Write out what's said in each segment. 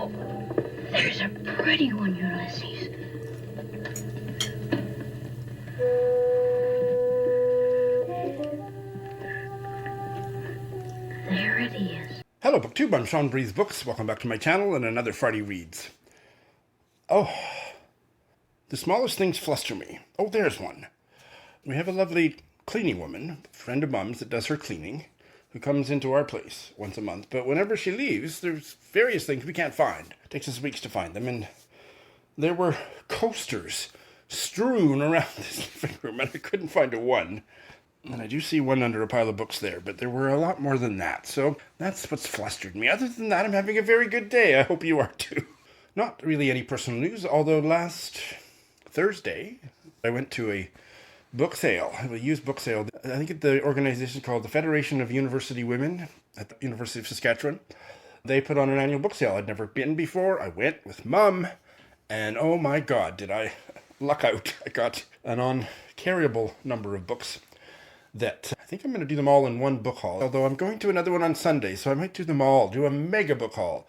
There's a pretty one, Ulysses. There it is. Hello, BookTube. I'm Sean Breeze Books. Welcome back to my channel and another Friday Reads. Oh, the smallest things fluster me. Oh, there's one. We have a lovely cleaning woman, friend of Mum's that does her cleaning, who comes into our place once a month. But whenever she leaves, there's various things we can't find. It takes us weeks to find them. And there were coasters strewn around this living room, and I couldn't find a one. And I do see one under a pile of books there, but there were a lot more than that. So that's what's flustered me. Other than that, I'm having a very good day. I hope you are too. Not really any personal news, although last Thursday I went to a book sale, a used book sale. I think the organization is called the Federation of University Women at the University of Saskatchewan. They put on an annual book sale. I'd never been before. I went with Mum, and oh my God, did I luck out. I got an uncarryable number of books that I think I'm going to do them all in one book haul, although I'm going to another one on Sunday, so I might do them all, do a mega book haul.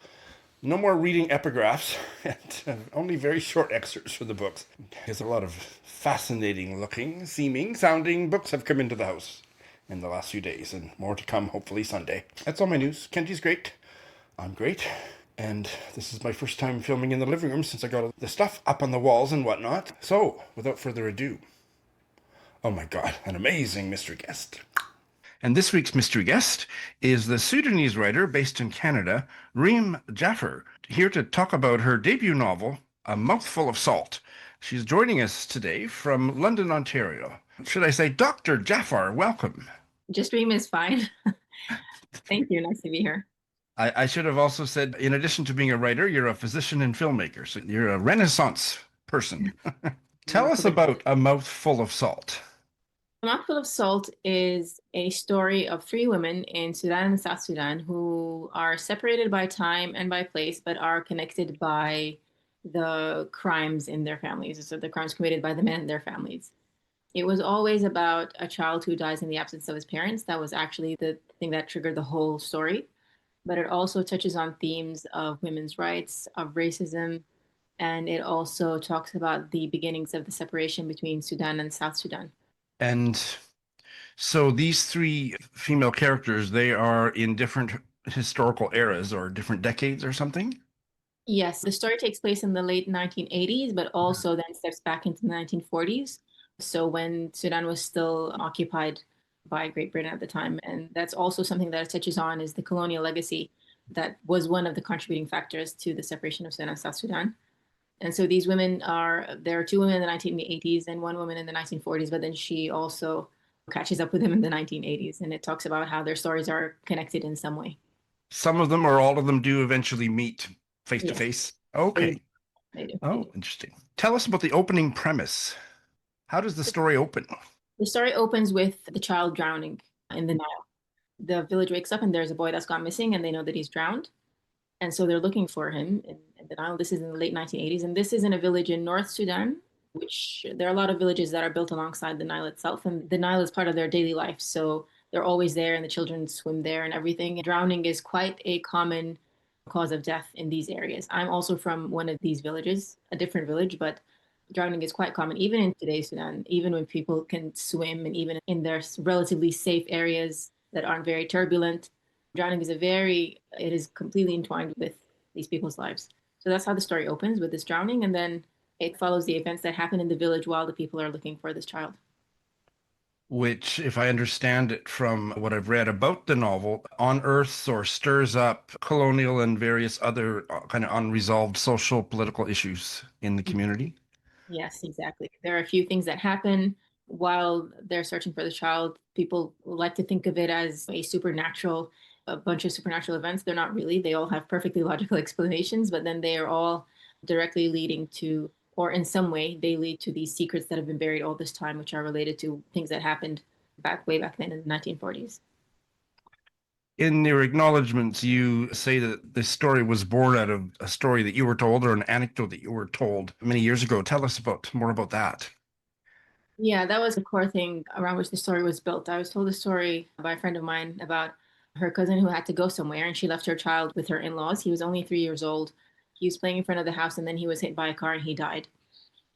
No more reading epigraphs, and only very short excerpts for the books. There's a lot of fascinating looking, seeming, sounding books have come into the house in the last few days, and more to come, hopefully Sunday. That's all my news. Kenty's great. I'm great. And this is my first time filming in the living room since I got the stuff up on the walls and whatnot. So, without further ado, oh my God, an amazing mystery guest. And this week's mystery guest is the Sudanese writer based in Canada, Reem Jaffer, here to talk about her debut novel, A Mouthful of Salt. She's joining us today from London, Ontario. Should I say Dr. Jaffer, welcome. Just Reem is fine. Thank you. Nice to be here. I should have also said, in addition to being a writer, you're a physician and filmmaker, so you're a Renaissance person. Tell us about A Mouthful of Salt. A Mouthful of Salt is a story of three women in Sudan and South Sudan who are separated by time and by place, but are connected by the crimes in their families, so the crimes committed by the men in their families. It was always about a child who dies in the absence of his parents. That was actually the thing that triggered the whole story. But it also touches on themes of women's rights, of racism, and it also talks about the beginnings of the separation between Sudan and South Sudan. And so these three female characters, they are in different historical eras or different decades or something? Yes, the story takes place in the late 1980s, but also then steps back into the 1940s. So when Sudan was still occupied by Great Britain at the time. And that's also something that it touches on is the colonial legacy that was one of the contributing factors to the separation of Sudan and South Sudan. And so these women there are two women in the 1980s and one woman in the 1940s, but then she also catches up with them in the 1980s. And it talks about how their stories are connected in some way. Some of them or all of them do eventually meet face to face? Okay. They do. Oh, interesting. Tell us about the opening premise. How does the story open? The story opens with the child drowning in the Nile. The village wakes up and there's a boy that's gone missing and they know that he's drowned. And so they're looking for him in the Nile. This is in the late 1980s. And this is in a village in North Sudan, which there are a lot of villages that are built alongside the Nile itself. And the Nile is part of their daily life. So they're always there and the children swim there and everything. And drowning is quite a common cause of death in these areas. I'm also from one of these villages, a different village, but drowning is quite common, even in today's Sudan, even when people can swim and even in their relatively safe areas that aren't very turbulent. Drowning is it is completely entwined with these people's lives. So that's how the story opens, with this drowning, and then it follows the events that happen in the village while the people are looking for this child. Which, if I understand it from what I've read about the novel, unearths or stirs up colonial and various other kind of unresolved social, political issues in the community. Yes, exactly. There are a few things that happen while they're searching for the child. People like to think of it as a bunch of supernatural events. They're not really. They all have perfectly logical explanations, but then they are all directly leading to, or in some way, they lead to these secrets that have been buried all this time, which are related to things that happened way back then in the 1940s. In your acknowledgments, you say that this story was born out of a story that you were told or an anecdote that you were told many years ago. Tell us more about that. Yeah, that was the core thing around which the story was built. I was told a story by a friend of mine about her cousin who had to go somewhere and she left her child with her in-laws. He was only 3 years old. He was playing in front of the house and then he was hit by a car and he died.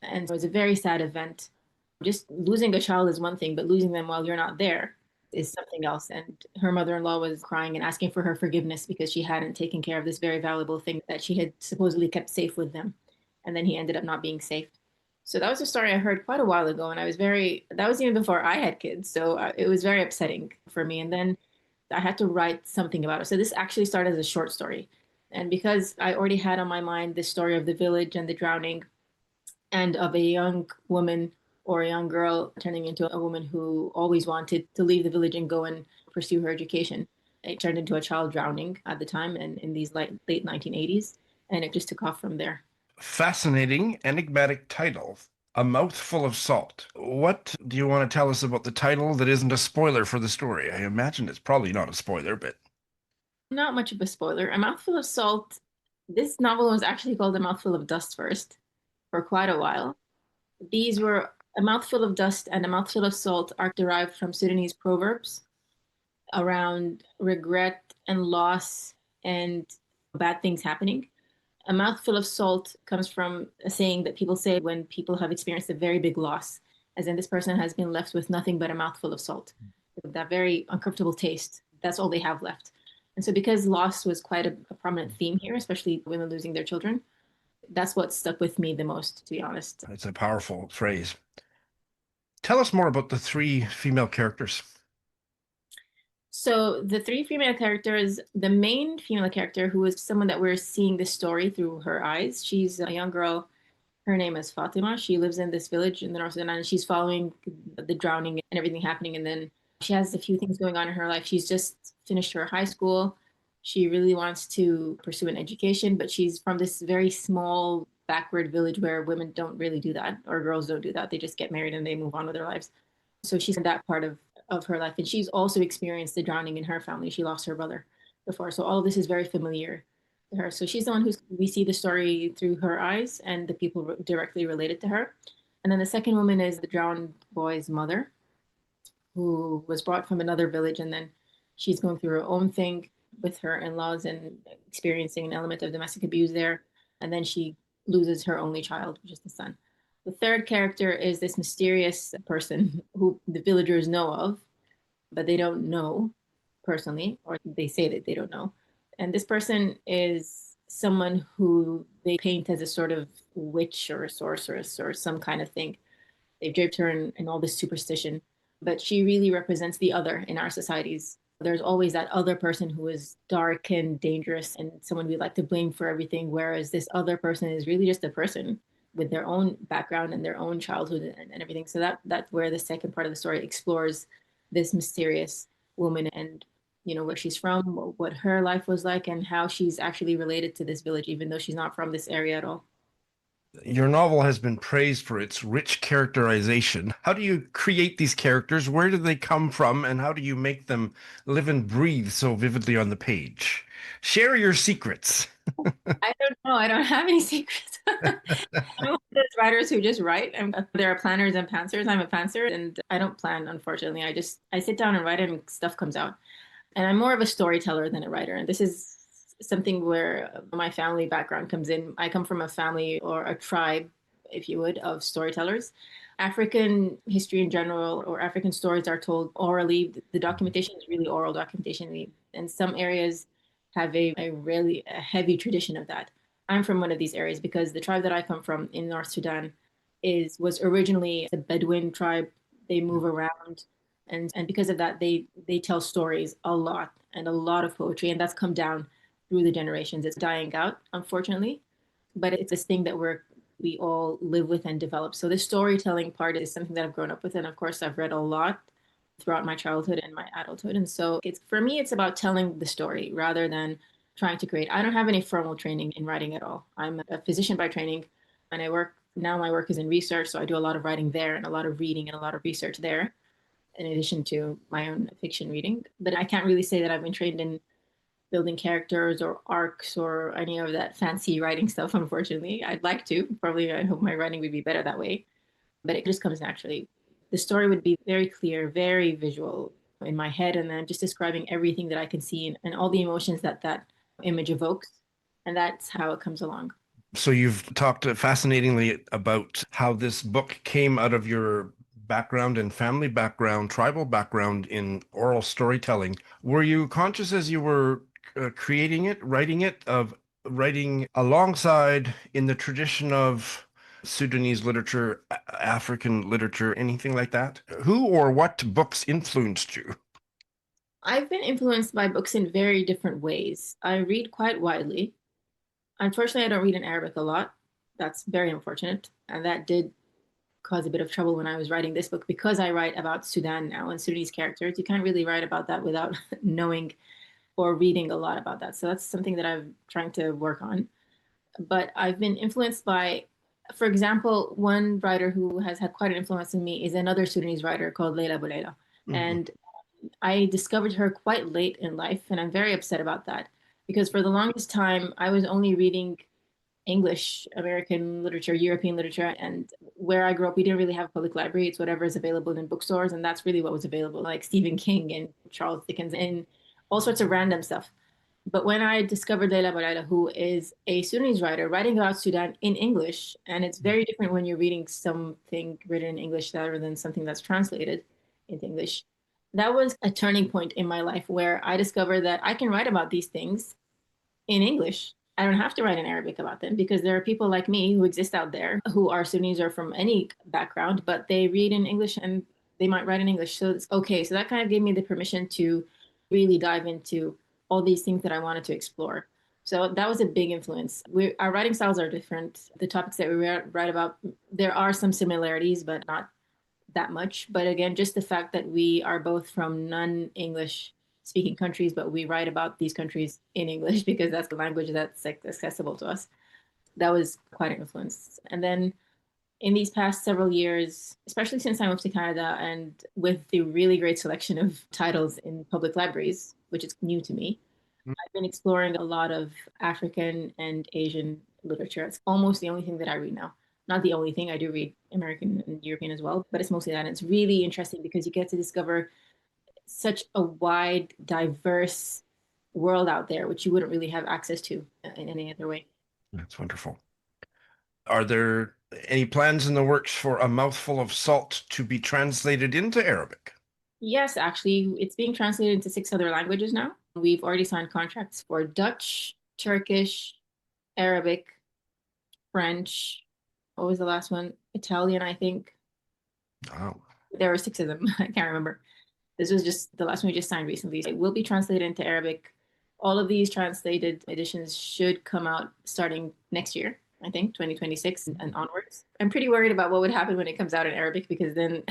And so it was a very sad event. Just losing a child is one thing, but losing them while you're not there is something else. And her mother-in-law was crying and asking for her forgiveness because she hadn't taken care of this very valuable thing that she had supposedly kept safe with them. And then he ended up not being safe. So that was a story I heard quite a while ago. And that was even before I had kids. So it was very upsetting for me. And then I had to write something about it. So this actually started as a short story. And because I already had on my mind the story of the village and the drowning and of a young woman or a young girl turning into a woman who always wanted to leave the village and go and pursue her education. It turned into a child drowning at the time and in these late 1980s, and it just took off from there. Fascinating, enigmatic title, A Mouthful of Salt. What do you want to tell us about the title that isn't a spoiler for the story? I imagine it's probably not a spoiler, but... Not much of a spoiler. A Mouthful of Salt, this novel was actually called A Mouthful of Dust first for quite a while. These were A Mouthful of Dust and A Mouthful of Salt are derived from Sudanese proverbs around regret and loss and bad things happening. A mouthful of salt comes from a saying that people say when people have experienced a very big loss, as in this person has been left with nothing but a mouthful of salt. That very uncomfortable taste, that's all they have left. And so because loss was quite a prominent theme here, especially women losing their children, that's what stuck with me the most, to be honest. It's a powerful phrase. Tell us more about the three female characters. So the three female characters, the main female character, who is someone that we're seeing the story through her eyes, she's a young girl. Her name is Fatima. She lives in this village in the North Sudan, and she's following the drowning and everything happening. And then she has a few things going on in her life. She's just finished her high school. She really wants to pursue an education, but she's from this very small, backward village where women don't really do that, or girls don't do that. They just get married and they move on with their lives. So she's in that part of her life. And she's also experienced the drowning in her family. She lost her brother before. So all of this is very familiar to her. So she's the one we see the story through her eyes and the people directly related to her. And then the second woman is the drowned boy's mother, who was brought from another village. And then she's going through her own thing with her in-laws and experiencing an element of domestic abuse there. And then she loses her only child, which is the son. The third character is this mysterious person who the villagers know of, but they don't know personally, or they say that they don't know. And this person is someone who they paint as a sort of witch or a sorceress or some kind of thing. They've draped her in all this superstition, but she really represents the other in our societies. There's always that other person who is dark and dangerous and someone we like to blame for everything, whereas this other person is really just a person with their own background and their own childhood and everything. So that's where the second part of the story explores this mysterious woman and, you know, where she's from, what her life was like, and how she's actually related to this village, even though she's not from this area at all. Your novel has been praised for its rich characterization. How do you create these characters? Where do they come from? And how do you make them live and breathe so vividly on the page? Share your secrets. I don't know. I don't have any secrets. I'm one of those writers who just write. There are planners and pantsers. I'm a pantser, and I don't plan, unfortunately. I sit down and write and stuff comes out. And I'm more of a storyteller than a writer. And this is something where my family background comes in. I come from a family or a tribe, if you would, of storytellers. African history in general, or African stories, are told orally. The documentation is really oral documentation. And some areas have a really heavy tradition of that. I'm from one of these areas because the tribe that I come from in North Sudan was originally a Bedouin tribe. They move around, and because of that, they tell stories a lot and a lot of poetry, and that's come down through the generations. It's dying out, unfortunately, but it's this thing that we all live with and develop. So the storytelling part is something that I've grown up with, and of course, I've read a lot throughout my childhood and my adulthood. And so for me, it's about telling the story rather than trying to create. I don't have any formal training in writing at all. I'm a physician by training, and my work is in research. So I do a lot of writing there and a lot of reading and a lot of research there, in addition to my own fiction reading. But I can't really say that I've been trained in building characters or arcs or any of that fancy writing stuff, unfortunately. I'd like to. Probably, I hope my writing would be better that way. But it just comes naturally. The story would be very clear, very visual in my head, and then just describing everything that I can see and all the emotions that image evokes. And that's how it comes along. So you've talked fascinatingly about how this book came out of your background and family background, tribal background in oral storytelling. Were you conscious as you were creating it, of writing alongside in the tradition of Sudanese literature, African literature, anything like that? Who or what books influenced you? I've been influenced by books in very different ways. I read quite widely. Unfortunately, I don't read in Arabic a lot. That's very unfortunate. And that did cause a bit of trouble when I was writing this book because I write about Sudan now and Sudanese characters. You can't really write about that without knowing or reading a lot about that. So that's something that I'm trying to work on. But I've been influenced by, for example, one writer who has had quite an influence on me is another Sudanese writer called Leila Aboulela. Mhm. And I discovered her quite late in life, and I'm very upset about that because for the longest time, I was only reading English, American literature, European literature, and where I grew up, we didn't really have a public library. It's whatever is available in bookstores, and that's really what was available, like Stephen King and Charles Dickens and all sorts of random stuff. But when I discovered Leila Barada, who is a Sudanese writer writing about Sudan in English, and it's very different when you're reading something written in English rather than something that's translated into English. That was a turning point in my life where I discovered that I can write about these things in English. I don't have to write in Arabic about them because there are people like me who exist out there who are Sudanese or from any background, but they read in English and they might write in English. So it's okay. So that kind of gave me the permission to really dive into all these things that I wanted to explore. So that was a big influence. Our writing styles are different. The topics that we write about, there are some similarities, but not that much. But again, just the fact that we are both from non-English speaking countries, but we write about these countries in English because that's the language that's accessible to us. That was quite an influence. And then in these past several years, especially since I moved to Canada and with the really great selection of titles in public libraries, which is new to me, I've been exploring a lot of African and Asian literature. It's almost the only thing that I read now. Not the only thing, I do read American and European as well, but it's mostly that. And it's really interesting because you get to discover such a wide, diverse world out there, which you wouldn't really have access to in any other way. That's wonderful. Are there any plans in the works for A Mouthful of Salt to be translated into Arabic? Yes, actually, it's being translated into 6 other languages now. We've already signed contracts for Dutch, Turkish, Arabic, French. What was the last one? Italian, I think. Wow. There were 6 of them. I can't remember. This was just the last one we just signed recently. It will be translated into Arabic. All of these translated editions should come out starting next year, I think, 2026 and onwards. I'm pretty worried about what would happen when it comes out in Arabic because then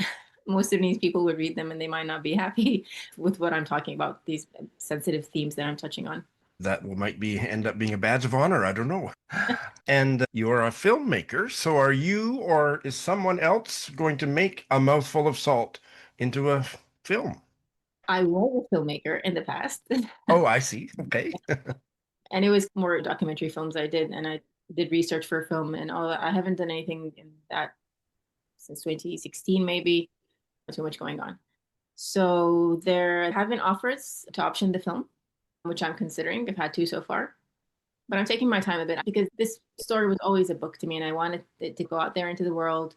most Sudanese people would read them and they might not be happy with what I'm talking about, these sensitive themes that I'm touching on. That might be end up being a badge of honor. I don't know. And you're a filmmaker, so are you or is someone else going to make A Mouthful of Salt into a film? I was a filmmaker in the past, Oh, I see. Okay. and it was more documentary films I did, and I did research for film and all that. I haven't done anything in that since 2016, maybe. Too much going on. So there have been offers to option the film, which I'm considering. I've had 2 so far, but I'm taking my time a bit because this story was always a book to me, and I wanted it to go out there into the world,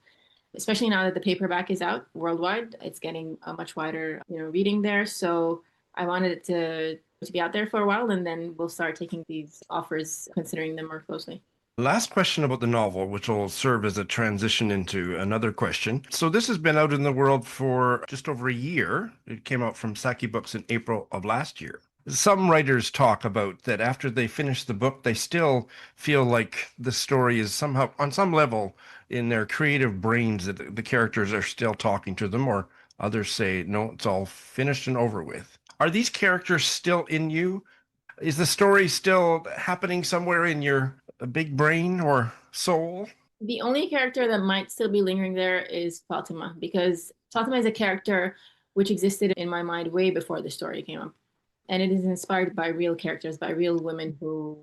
especially now that the paperback is out worldwide. It's getting a much wider, reading there. So I wanted it to be out there for a while, and then we'll start taking these offers, considering them more closely. Last question about the novel, which will serve as a transition into another question. So this has been out in the world for just over a year. It came out from Saki Books in April of last year. Some writers talk about that after they finish the book, they still feel like the story is somehow, on some level, in their creative brains, that the characters are still talking to them, or others say, no, it's all finished and over with. Are these characters still in you? Is the story still happening somewhere in your big brain or soul? The only character that might still be lingering there is Fatima, because Fatima is a character which existed in my mind way before the story came up. And it is inspired by real characters, by real women who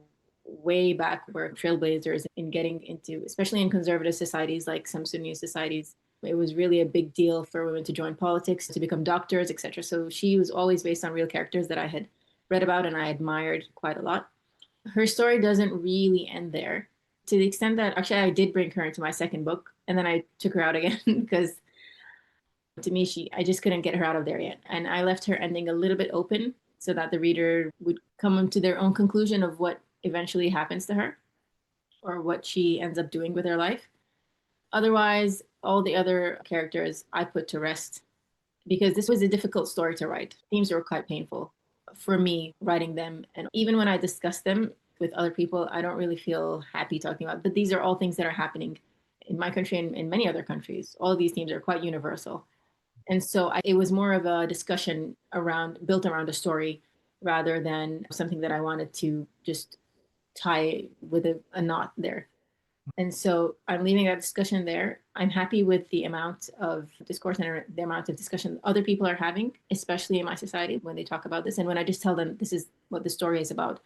way back were trailblazers in getting into, especially in conservative societies like some Sunni societies. It was really a big deal for women to join politics, to become doctors, etc. So she was always based on real characters that I had read about and I admired quite a lot. her story doesn't really end there, to the extent that actually I did bring her into my second book, and then I took her out again because to me, I just couldn't get her out of there yet. And I left her ending a little bit open so that the reader would come to their own conclusion of what eventually happens to her or what she ends up doing with her life. Otherwise, all the other characters I put to rest because this was a difficult story to write. Themes were quite painful for me writing them. And even when I discuss them with other people, I don't really feel happy talking about it. But these are all things that are happening in my country and in many other countries. All of these themes are quite universal. And so it was more of a discussion built around a story rather than something that I wanted to just tie with a knot there. And so I'm leaving that discussion there. I'm happy with the amount of discourse and the amount of discussion other people are having, especially in my society when they talk about this. And when I just tell them this is what the story is about,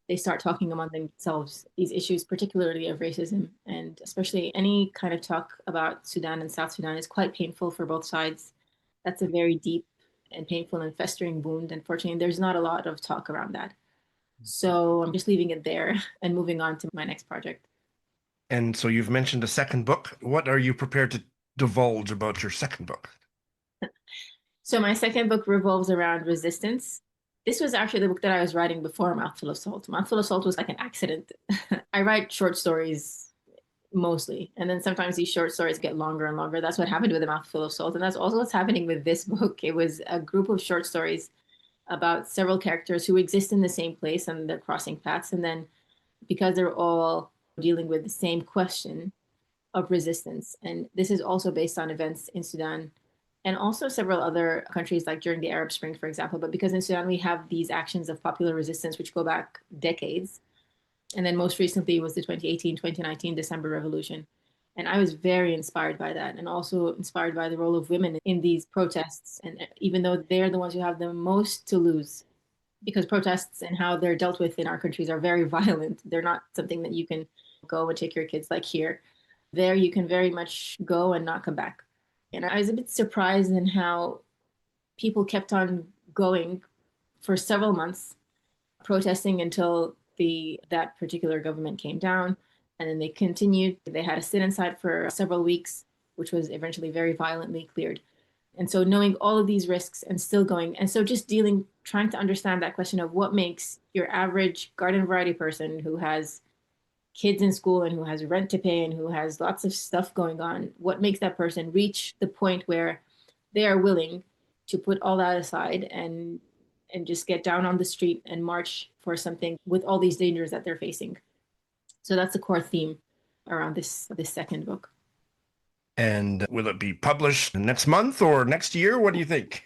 they start talking among themselves, these issues, particularly of racism. And especially any kind of talk about Sudan and South Sudan is quite painful for both sides. That's a very deep and painful and festering wound. Unfortunately, there's not a lot of talk around that. So I'm just leaving it there and moving on to my next project. And so you've mentioned a second book. What are you prepared to divulge about your second book? So my second book revolves around resistance. This was actually the book that I was writing before Mouthful of Salt. Mouthful of Salt was like an accident. I write short stories mostly, and then sometimes these short stories get longer and longer. That's what happened with A Mouthful of Salt, and that's also what's happening with this book. It was a group of short stories about several characters who exist in the same place and they're crossing paths, and then because they're all dealing with the same question of resistance. And this is also based on events in Sudan and also several other countries, like during the Arab Spring, for example. But because in Sudan we have these actions of popular resistance, which go back decades. And then most recently was the 2018-2019 December Revolution. And I was very inspired by that, and also inspired by the role of women in these protests. And even though they're the ones who have the most to lose, because protests and how they're dealt with in our countries are very violent. They're not something that you can go and take your kids like here. There, you can very much go and not come back. And I was a bit surprised in how people kept on going for several months, protesting until that particular government came down. And then they continued. They had a sit inside for several weeks, which was eventually very violently cleared. And so knowing all of these risks and still going, and so just trying to understand that question of what makes your average garden variety person who has kids in school and who has rent to pay and who has lots of stuff going on, what makes that person reach the point where they are willing to put all that aside and just get down on the street and march for something with all these dangers that they're facing. So that's the core theme around this second book. And will it be published next month or next year? What do you think?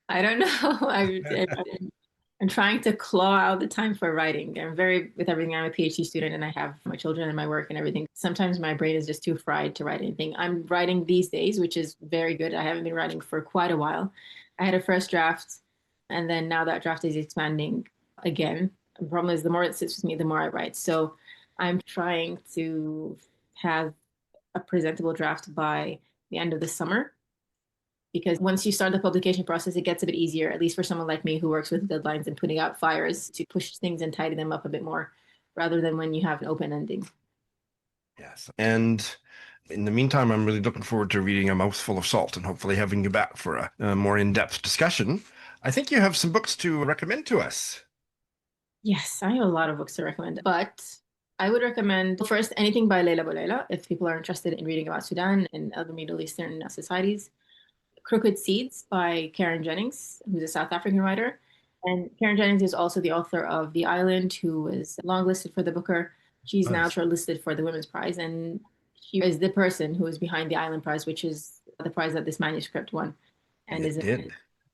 I don't know. I'm trying to claw out the time for writing. With everything, I'm a PhD student and I have my children and my work and everything. Sometimes my brain is just too fried to write anything. I'm writing these days, which is very good. I haven't been writing for quite a while. I had a first draft, and then now that draft is expanding again. The problem is the more it sits with me, the more I write. So I'm trying to have a presentable draft by the end of the summer. Because once you start the publication process, it gets a bit easier, at least for someone like me who works with deadlines and putting out fires, to push things and tidy them up a bit more, rather than when you have an open ending. Yes. And in the meantime, I'm really looking forward to reading A Mouthful of Salt and hopefully having you back for a more in-depth discussion. I think you have some books to recommend to us. Yes, I have a lot of books to recommend, but I would recommend first anything by Leila Aboulela if people are interested in reading about Sudan and other Middle Eastern societies. Crooked Seeds by Karen Jennings, who's a South African writer. And Karen Jennings is also the author of The Island, who was longlisted for the Booker. She's now shortlisted for the Women's Prize. And she is the person who is behind the Island Prize, which is the prize that this manuscript won. And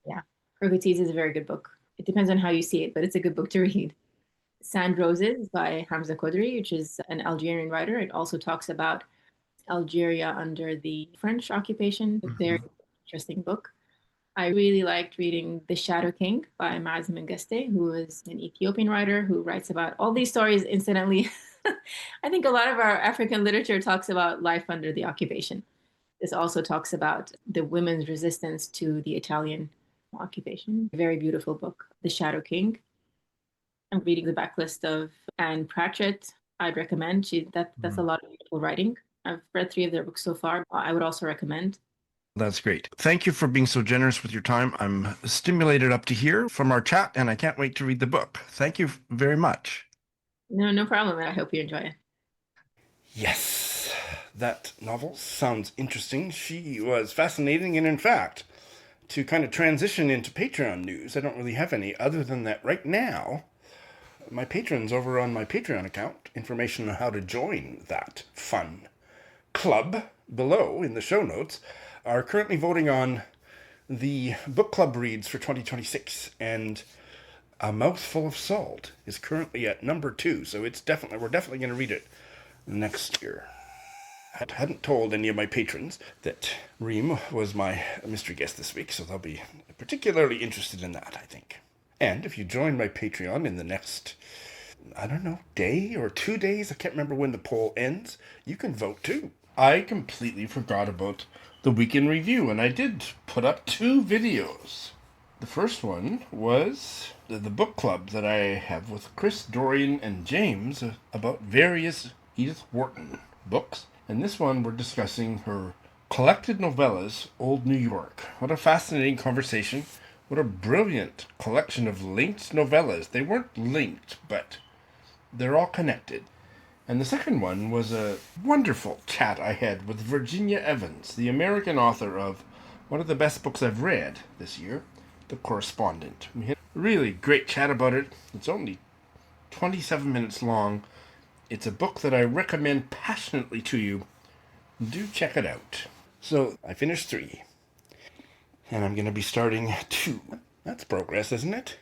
yeah, Crooked Seeds is a very good book. It depends on how you see it, but it's a good book to read. Sand Roses by Hamza Koudri, which is an Algerian writer. It also talks about Algeria under the French occupation. Very interesting book. I really liked reading The Shadow King by Maaza Mengiste, who is an Ethiopian writer who writes about all these stories. Incidentally, I think a lot of our African literature talks about life under the occupation. This also talks about the women's resistance to the Italian occupation. Very beautiful book, The Shadow King. I'm reading the backlist of Anne Pratchett. I'd recommend. That's a lot of beautiful writing. I've read 3 of their books so far. I would also recommend. That's great. Thank you for being so generous with your time. I'm stimulated up to here from our chat, and I can't wait to read the book. Thank you very much. No problem. I hope you enjoy it. Yes, that novel sounds interesting. She was fascinating, and in fact, to kind of transition into Patreon news, I don't really have any other than that right now. My patrons over on my Patreon account, information on how to join that fun club below in the show notes, are currently voting on the book club reads for 2026, and A Mouthful of Salt is currently at number 2, so we're definitely going to read it next year. I hadn't told any of my patrons that Reem was my mystery guest this week, so they'll be particularly interested in that, I think. And if you join my Patreon in the next, I don't know, day or 2 days, I can't remember when the poll ends, you can vote too. I completely forgot about the Week in Review, and I did put up 2 videos. The first one was the book club that I have with Chris, Dorian, and James about various Edith Wharton books. And this one, we're discussing her collected novellas, Old New York. What a fascinating conversation. What a brilliant collection of linked novellas. They weren't linked, but they're all connected. And the second one was a wonderful chat I had with Virginia Evans, the American author of one of the best books I've read this year, The Correspondent. We had a really great chat about it. It's only 27 minutes long. It's a book that I recommend passionately to you. Do check it out. So, I finished 3. And I'm going to be starting 2. That's progress, isn't it?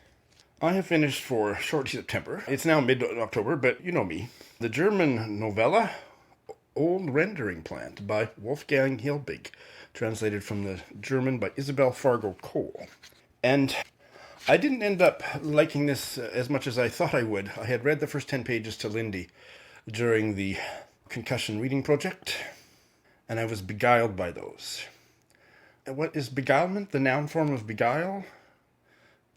I have finished for short September. It's now mid-October, but you know me. The German novella, Old Rendering Plant by Wolfgang Hilbig, translated from the German by Isabel Fargo Cole. And I didn't end up liking this as much as I thought I would. I had read the first 10 pages to Lindy during the concussion reading project, and I was beguiled by those. What is beguilement? The noun form of beguile?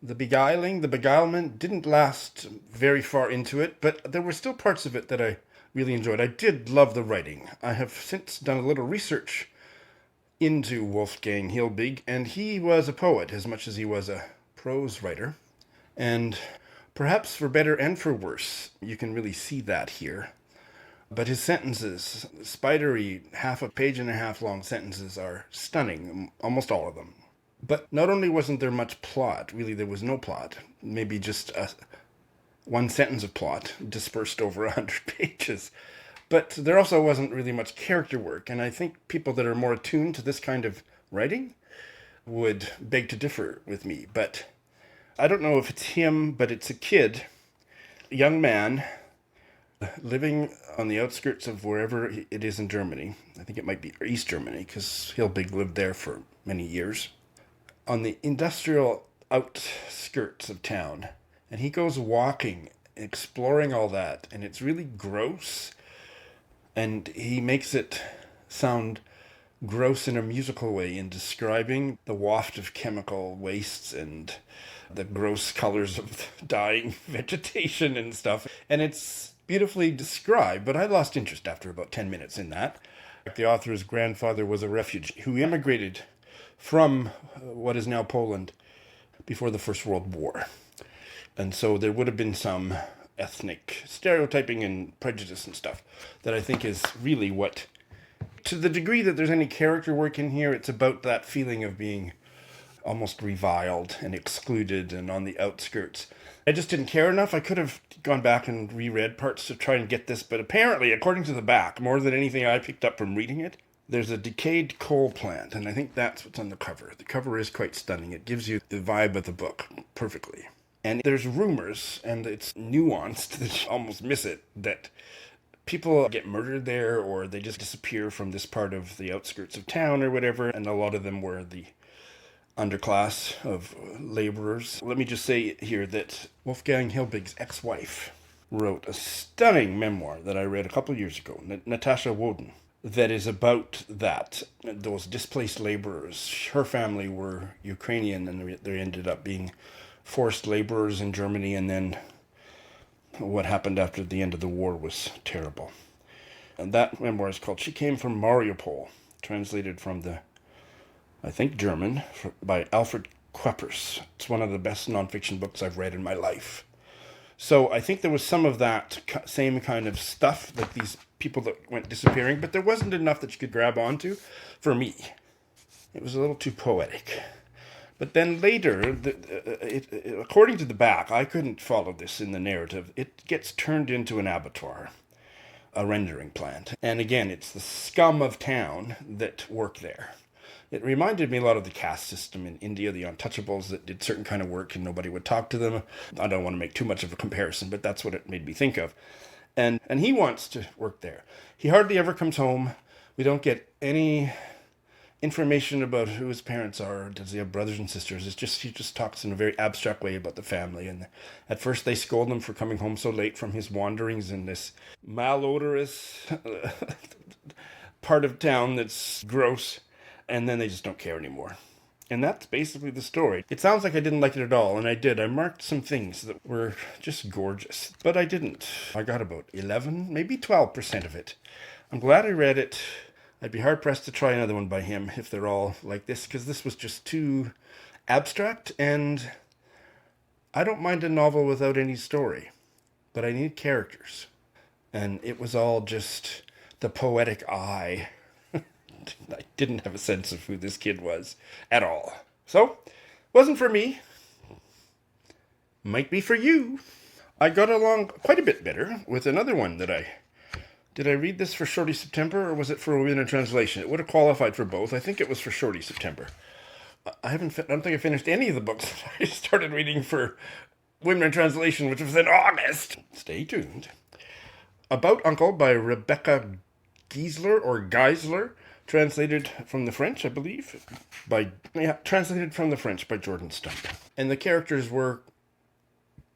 The beguiling, the beguilement didn't last very far into it, but there were still parts of it that I really enjoyed. I did love the writing. I have since done a little research into Wolfgang Hilbig, and he was a poet as much as he was a prose writer. And perhaps for better and for worse, you can really see that here. But his sentences, spidery, half a page and a half long sentences, are stunning, almost all of them. But not only wasn't there much plot, really there was no plot, maybe just one sentence of plot dispersed over 100 pages, but there also wasn't really much character work, and I think people that are more attuned to this kind of writing would beg to differ with me. But I don't know if it's him, but it's a kid, a young man, living on the outskirts of wherever it is in Germany. I think it might be East Germany, because Hilbig lived there for many years. On the industrial outskirts of town, and he goes walking, exploring all that, and it's really gross, and he makes it sound gross in a musical way in describing the waft of chemical wastes and the gross colors of dying vegetation and stuff, and it's beautifully described, but I lost interest after about 10 minutes in that. The author's grandfather was a refugee who immigrated from what is now Poland before the First World War. And so there would have been some ethnic stereotyping and prejudice and stuff that I think is really what, to the degree that there's any character work in here, it's about that feeling of being almost reviled and excluded and on the outskirts. I just didn't care enough. I could have gone back and reread parts to try and get this, but apparently, according to the back, more than anything I picked up from reading it, there's a decayed coal plant, and I think that's what's on the cover. The cover is quite stunning. It gives you the vibe of the book perfectly. And there's rumors, and it's nuanced, that you almost miss it, that people get murdered there, or they just disappear from this part of the outskirts of town or whatever, and a lot of them were the underclass of laborers. Let me just say here that Wolfgang Hilbig's ex-wife wrote a stunning memoir that I read a couple of years ago, Natasha Woden, that is about that, those displaced laborers. Her family were Ukrainian, and they ended up being forced laborers in Germany, and then what happened after the end of the war was terrible. And that memoir is called She Came from Mariupol, translated from the, I think, German, by Alfred Kweppers. It's one of the best nonfiction books I've read in my life. So I think there was some of that same kind of stuff, like these people that went disappearing, but there wasn't enough that you could grab onto for me. It was a little too poetic. But then later, according to the back, I couldn't follow this in the narrative. It gets turned into an abattoir, a rendering plant. And again, it's the scum of town that work there. It reminded me a lot of the caste system in India, the untouchables that did certain kind of work and nobody would talk to them. I don't want to make too much of a comparison, but that's what it made me think of. And he wants to work there. He hardly ever comes home. We don't get any information about who his parents are. Does he have brothers and sisters? He just talks in a very abstract way about the family. And at first they scold him for coming home so late from his wanderings in this malodorous part of town that's gross. And then they just don't care anymore. And that's basically the story. It sounds like I didn't like it at all, and I did. I marked some things that were just gorgeous. But I didn't. I got about 11, maybe 12% of it. I'm glad I read it. I'd be hard-pressed to try another one by him if they're all like this, because this was just too abstract, and I don't mind a novel without any story, but I need characters. And it was all just the poetic eye. I didn't have a sense of who this kid was at all. So, wasn't for me. Might be for you. I got along quite a bit better with another one that Did I read this for Shorty September, or was it for Women in Translation? It would have qualified for both. I think it was for Shorty September. I don't think I finished any of the books that I started reading for Women in Translation, which was in August. Stay tuned. About Uncle by Rebecca Gisler, translated from the French, I believe, translated from the French by Jordan Stump. And the characters were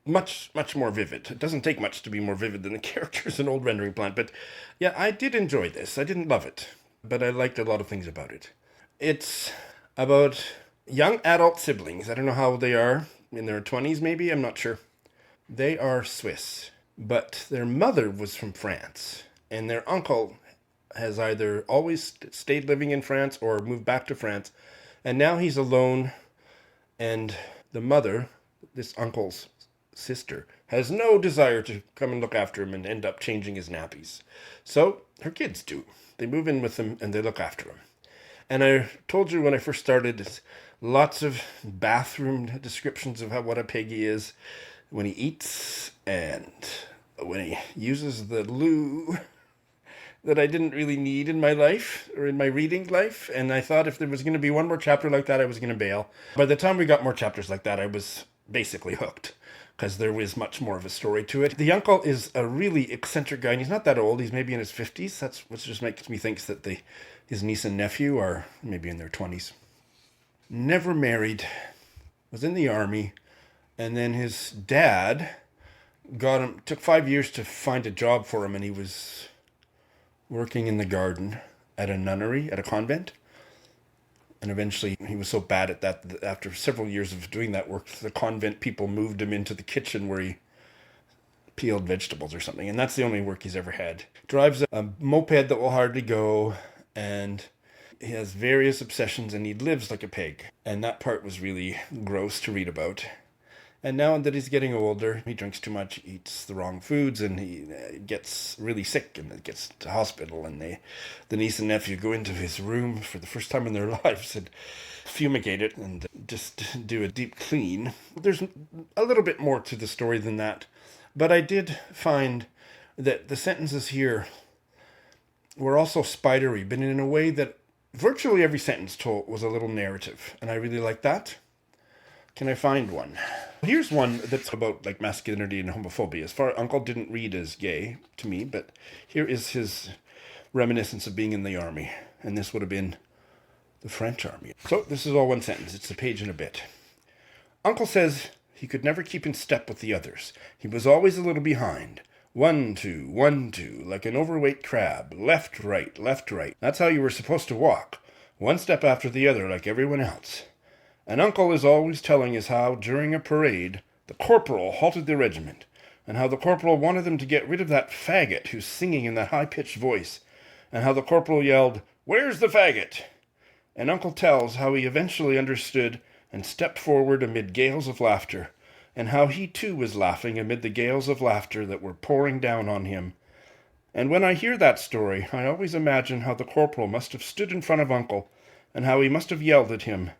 much, much more vivid. It doesn't take much to be more vivid than the characters in Old Rendering Plant, but yeah, I did enjoy this. I didn't love it, but I liked a lot of things about it. It's about young adult siblings. I don't know how old they are, in their 20s maybe, I'm not sure. They are Swiss, but their mother was from France, and their uncle has either always stayed living in France or moved back to France, and now he's alone, and the mother, this uncle's sister, has no desire to come and look after him and end up changing his nappies. So her kids do. They move in with him and they look after him. And I told you when I first started, lots of bathroom descriptions of what a piggy is when he eats and when he uses the loo that I didn't really need in my life, or in my reading life, and I thought if there was going to be one more chapter like that, I was going to bail. By the time we got more chapters like that, I was basically hooked, because there was much more of a story to it. The uncle is a really eccentric guy, and he's not that old. He's maybe in his 50s. That's what just makes me think that his niece and nephew are maybe in their 20s. Never married, was in the army, and then his dad took 5 years to find a job for him, and he was working in the garden at a nunnery, at a convent. And eventually he was so bad at that after several years of doing that work, the convent people moved him into the kitchen where he peeled vegetables or something. And that's the only work he's ever had. Drives a moped that will hardly go, and he has various obsessions, and he lives like a pig. And that part was really gross to read about. And now that he's getting older, he drinks too much, eats the wrong foods, and he gets really sick and gets to hospital. And the niece and nephew go into his room for the first time in their lives and fumigate it and just do a deep clean. There's a little bit more to the story than that. But I did find that the sentences here were also spidery, but in a way that virtually every sentence told was a little narrative. And I really like that. Can I find one? Here's one that's about like masculinity and homophobia. As far Uncle didn't read as gay to me, but here is his reminiscence of being in the army. And this would have been the French army. So this is all one sentence. It's a page and a bit. Uncle says he could never keep in step with the others. He was always a little behind. 1, 2, 1, 2, like an overweight crab. Left, right, left, right. That's how you were supposed to walk. One step after the other like everyone else. And Uncle is always telling us how, during a parade, the corporal halted the regiment. and how the corporal wanted them to get rid of that faggot who's singing in that high-pitched voice, and how the corporal yelled, "Where's the faggot?" And Uncle tells how he eventually understood and stepped forward amid gales of laughter, and how he too was laughing amid the gales of laughter that were pouring down on him. And when I hear that story, I always imagine how the corporal must have stood in front of Uncle, and how he must have yelled at him,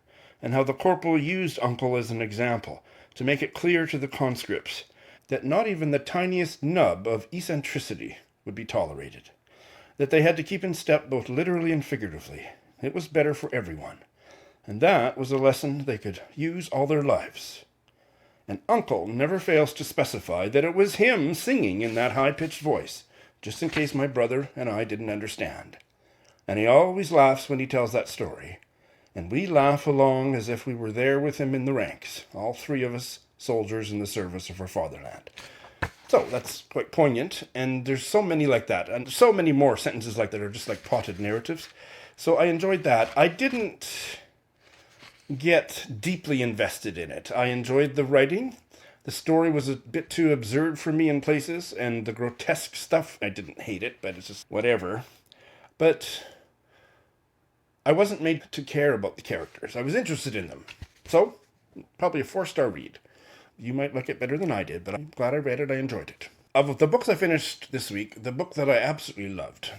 and how the corporal used Uncle as an example to make it clear to the conscripts that not even the tiniest nub of eccentricity would be tolerated, that they had to keep in step both literally and figuratively. It was better for everyone, and that was a lesson they could use all their lives. And Uncle never fails to specify that it was him singing in that high-pitched voice, just in case my brother and I didn't understand. And he always laughs when he tells that story, and we laugh along as if we were there with him in the ranks, all three of us soldiers in the service of our fatherland. So that's quite poignant, and there's so many like that, and so many more sentences like that are just like potted narratives. So I enjoyed that. I didn't get deeply invested in it. I enjoyed the writing. The story was a bit too absurd for me in places, and the grotesque stuff, I didn't hate it, but it's just whatever. But I wasn't made to care about the characters. I was interested in them. So, probably a 4-star read. You might like it better than I did, but I'm glad I read it. I enjoyed it. Of the books I finished this week, the book that I absolutely loved,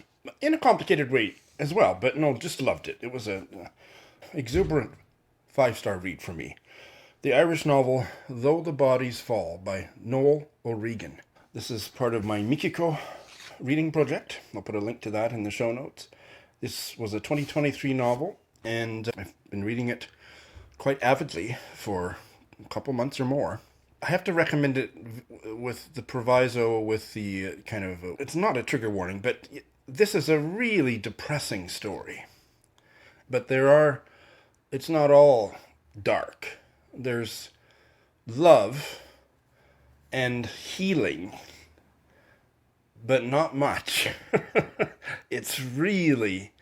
in a complicated way as well, but no, just loved it. It was a exuberant 5-star read for me. The Irish novel Though the Bodies Fall by Noel O'Regan. This is part of my Mikiko reading project. I'll put a link to that in the show notes. This was a 2023 novel, and I've been reading it quite avidly for a couple months or more. I have to recommend it with the proviso, with the kind of, it's not a trigger warning, but this is a really depressing story. But it's not all dark. There's love and healing, but not much. It's really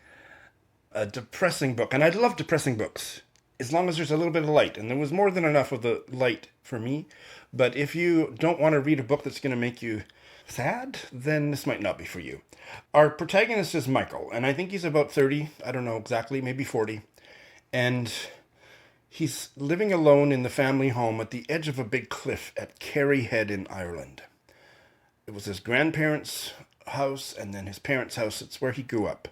a depressing book, and I love depressing books, as long as there's a little bit of light, and there was more than enough of the light for me. But if you don't want to read a book that's going to make you sad, then this might not be for you. Our protagonist is Michael, and I think he's about 30, I don't know exactly, maybe 40, and he's living alone in the family home at the edge of a big cliff at Kerry Head in Ireland. It was his grandparents' house and then his parents' house. It's where he grew up.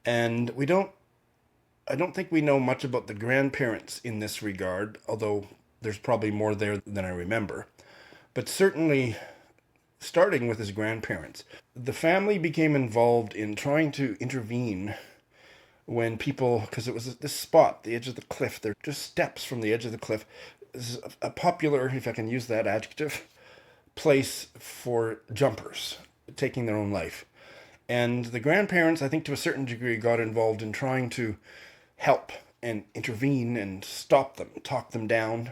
And I don't think we know much about the grandparents in this regard, although there's probably more there than I remember. But certainly, starting with his grandparents, the family became involved in trying to intervene when people, because it was this spot, the edge of the cliff, they're just steps from the edge of the cliff. This is a popular, if I can use that adjective, place for jumpers taking their own life. And the grandparents, I think to a certain degree, got involved in trying to help and intervene and stop them, talk them down,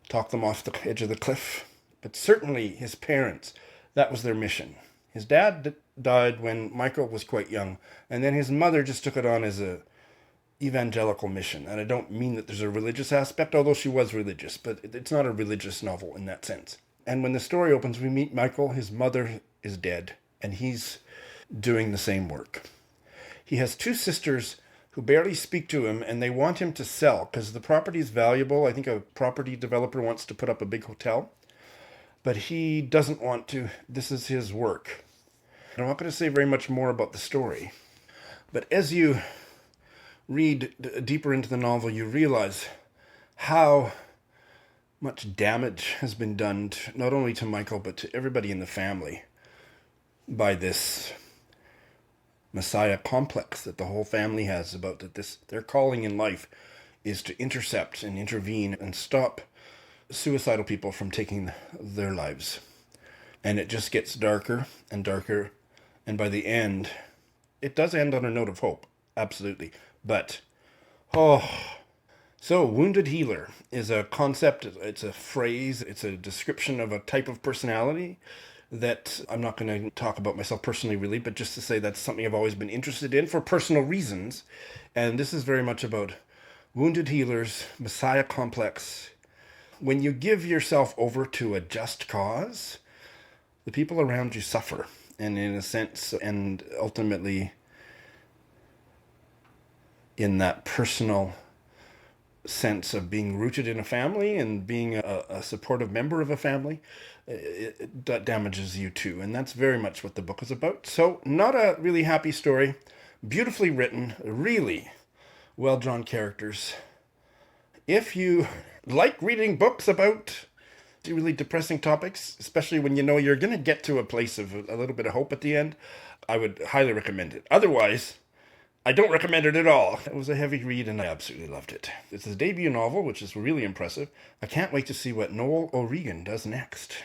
talk them off the edge of the cliff. But certainly his parents, that was their mission. His dad died when Michael was quite young, and then his mother just took it on as a evangelical mission. And I don't mean that there's a religious aspect, although she was religious, but it's not a religious novel in that sense. And when the story opens, we meet Michael. His mother is dead, and he's doing the same work. He has 2 sisters who barely speak to him, and they want him to sell because the property is valuable. I think a property developer wants to put up a big hotel, but he doesn't want to. This is his work. I'm not going to say very much more about the story, but as you read deeper into the novel, you realize how much damage has been done not only to Michael, but to everybody in the family by this Messiah complex that the whole family has about that their calling in life is to intercept and intervene and stop suicidal people from taking their lives. And it just gets darker and darker, and by the end, it does end on a note of hope, absolutely. But, so wounded healer is a concept, it's a phrase, it's a description of a type of personality that I'm not going to talk about myself personally really, but just to say that's something I've always been interested in for personal reasons. And this is very much about wounded healers, Messiah complex, when you give yourself over to a just cause, the people around you suffer. And in a sense, and ultimately in that personal sense of being rooted in a family and being a supportive member of a family, that damages you too. And that's very much what the book is about. So not a really happy story, beautifully written, really well-drawn characters. If you like reading books about really depressing topics, especially when you know you're going to get to a place of a little bit of hope at the end, I would highly recommend it. Otherwise, I don't recommend it at all. It was a heavy read and I absolutely loved it. It's his debut novel, which is really impressive. I can't wait to see what Noel O'Regan does next.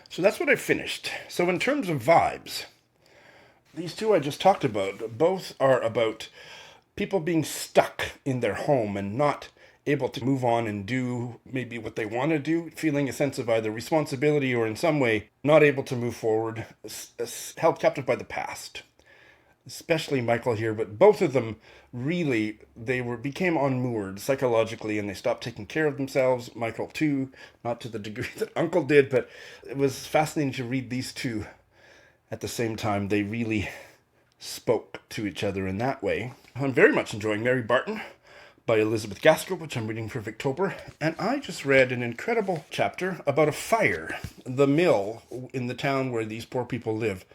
So that's what I finished. So in terms of vibes, these two I just talked about, both are about people being stuck in their home and not able to move on and do maybe what they want to do, feeling a sense of either responsibility or in some way not able to move forward, held captive by the past. Especially Michael here, but both of them really, became unmoored psychologically and they stopped taking care of themselves. Michael too, not to the degree that Uncle did, but it was fascinating to read these two at the same time. They really spoke to each other in that way. I'm very much enjoying Mary Barton by Elizabeth Gaskell, which I'm reading for Victober, and I just read an incredible chapter about a fire. The mill in the town where these poor people live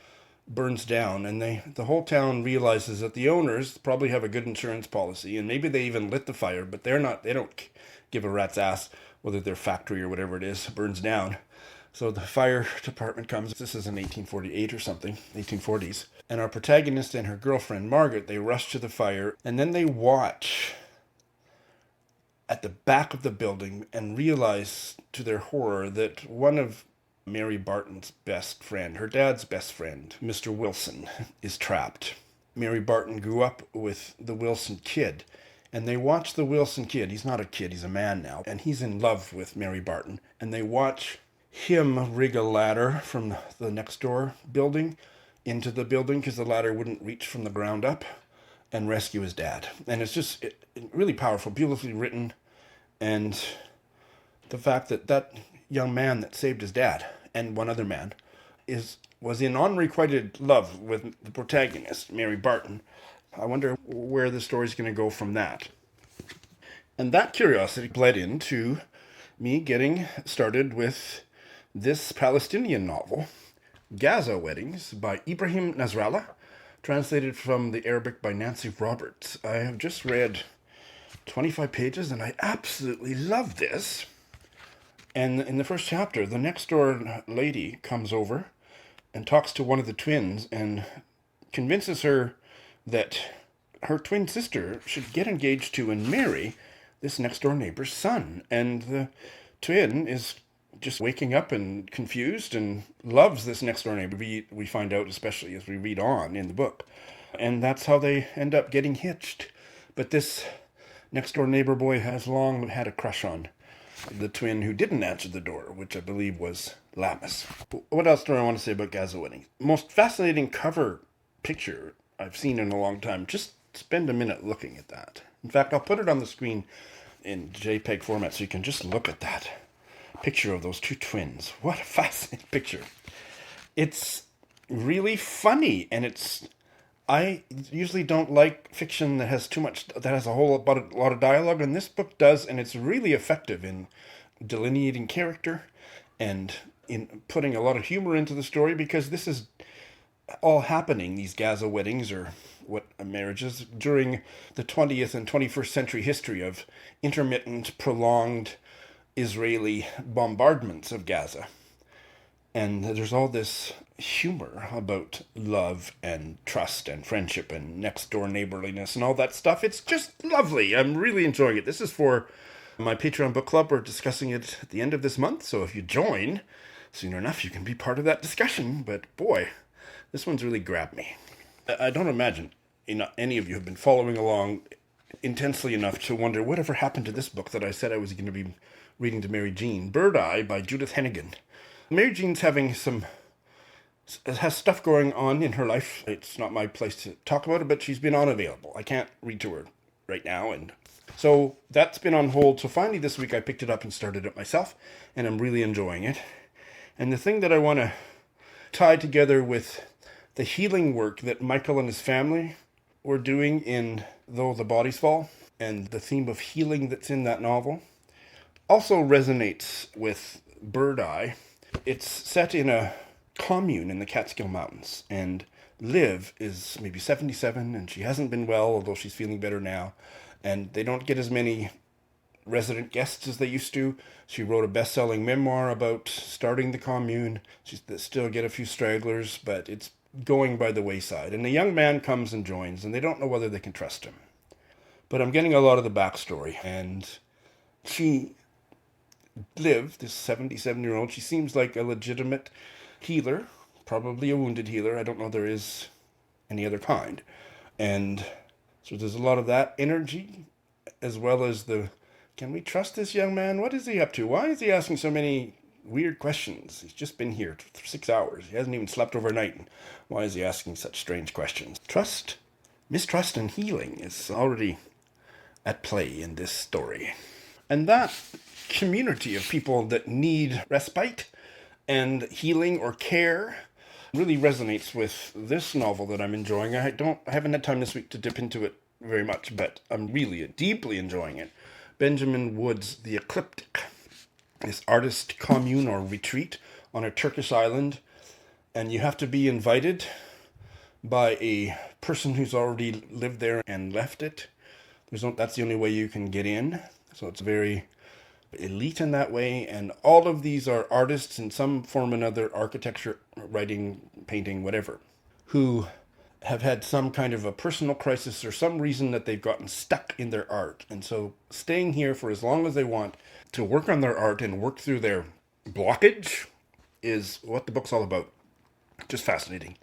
burns down, and the whole town realizes that the owners probably have a good insurance policy, and maybe they even lit the fire, but they don't give a rat's ass whether their factory or whatever it is burns down. So the fire department comes. This is in 1848 or something, 1840s. And our protagonist and her girlfriend, Margaret, they rush to the fire, and then they watch at the back of the building and realize to their horror that one of Mary Barton's best friend, her dad's best friend, Mr. Wilson, is trapped. Mary Barton grew up with the Wilson kid, and they watch the Wilson kid. He's not a kid, he's a man now, and he's in love with Mary Barton. And they watch him rig a ladder from the next door building into the building because the ladder wouldn't reach from the ground up, and rescue his dad. And it's just really powerful, beautifully written, and the fact that young man that saved his dad and one other man was in unrequited love with the protagonist, Mary Barton. I wonder where the story's going to go from that. And that curiosity led into me getting started with this Palestinian novel, Gaza Weddings by Ibrahim Nasrallah, translated from the Arabic by Nancy Roberts. I have just read 25 pages and I absolutely love this. And in the first chapter, the next door lady comes over and talks to one of the twins and convinces her that her twin sister should get engaged to and marry this next door neighbor's son. And the twin is just waking up and confused and loves this next door neighbor. We find out, especially as we read on in the book. And that's how they end up getting hitched. But this next door neighbor boy has long had a crush on the twin who didn't answer the door, which I believe was Lamis. What else do I want to say about Gaza Weddings? Most fascinating cover picture I've seen in a long time. Just spend a minute looking at that. In fact, I'll put it on the screen in JPEG format so you can just look at that picture of those two twins. What a fascinating picture. It's really funny, and I usually don't like fiction that has a lot of dialogue, and this book does, and it's really effective in delineating character and in putting a lot of humor into the story, because this is all happening, these Gaza weddings, or what marriages, during the 20th and 21st century history of intermittent, prolonged Israeli bombardments of Gaza. And there's all this humor about love and trust and friendship and next door neighborliness and all that stuff. It's just lovely. I'm really enjoying it. This is for my Patreon book club. We're discussing it at the end of this month. So if you join soon enough, you can be part of that discussion. But boy, this one's really grabbed me. I don't imagine any of you have been following along intensely enough to wonder whatever happened to this book that I said I was going to be reading to Mary Jean. Birdeye by Judith Heneghan. Mary Jean's has stuff going on in her life. It's not my place to talk about it, but she's been unavailable. I can't read to her right now, and So that's been on hold. So finally this week I picked it up and started it myself, and I'm really enjoying it. And the thing that I want to tie together with the healing work that Michael and his family were doing in Though the Bodies Fall, and the theme of healing that's in that novel, also resonates with Birdeye. It's set in a commune in the Catskill Mountains, and Liv is maybe 77, and she hasn't been well, although she's feeling better now, and they don't get as many resident guests as they used to. She wrote a best-selling memoir about starting the commune. They still get a few stragglers, but it's going by the wayside. And a young man comes and joins, and they don't know whether they can trust him. But I'm getting a lot of the backstory, and Liv, this 77-year-old, she seems like a legitimate healer, probably a wounded healer. I don't know there is any other kind. And so there's a lot of that energy, as well as can we trust this young man? What is he up to? Why is he asking so many weird questions? He's just been here for 6 hours. He hasn't even slept overnight. Why is he asking such strange questions? Trust, mistrust, and healing is already at play in this story. And that community of people that need respite and healing or care really resonates with this novel that I'm enjoying. I haven't had time this week to dip into it very much, but I'm really deeply enjoying it. Benjamin Wood's The Ecliptic, this artist commune or retreat on a Turkish island, and you have to be invited by a person who's already lived there and left it. That's the only way you can get in, so it's very elite in that way, and all of these are artists in some form or another, architecture, writing, painting, whatever, who have had some kind of a personal crisis or some reason that they've gotten stuck in their art. And so staying here for as long as they want to work on their art and work through their blockage is what the book's all about. Just fascinating.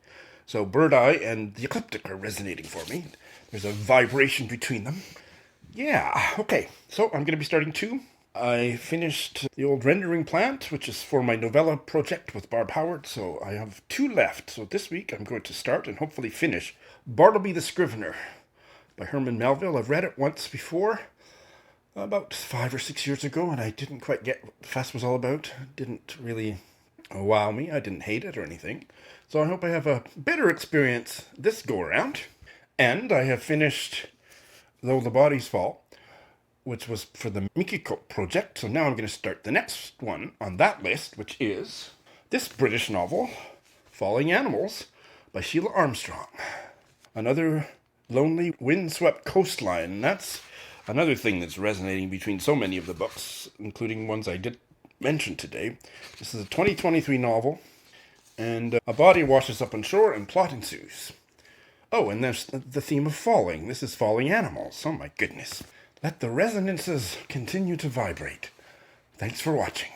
So Birdeye and The Ecliptic are resonating for me. There's a vibration between them. Yeah, okay. So I'm going to be starting 2. I finished The Old Rendering Plant, which is for my novella project with Barb Howard, so I have 2 left. So this week I'm going to start and hopefully finish Bartleby the Scrivener by Herman Melville. I've read it once before, about 5 or 6 years ago, and I didn't quite get what the fuss was all about. It didn't really wow me. I didn't hate it or anything. So I hope I have a better experience this go-around. And I have finished Though the Bodies Fall, which was for the Mikiko project. So now I'm going to start the next one on that list, which is this British novel, Falling Animals, by Sheila Armstrong. Another lonely, windswept coastline. And that's another thing that's resonating between so many of the books, including ones I did mention today. This is a 2023 novel, and a body washes up on shore and plot ensues. Oh, and there's the theme of falling. This is Falling Animals. Oh my goodness. Let the resonances continue to vibrate. Thanks for watching.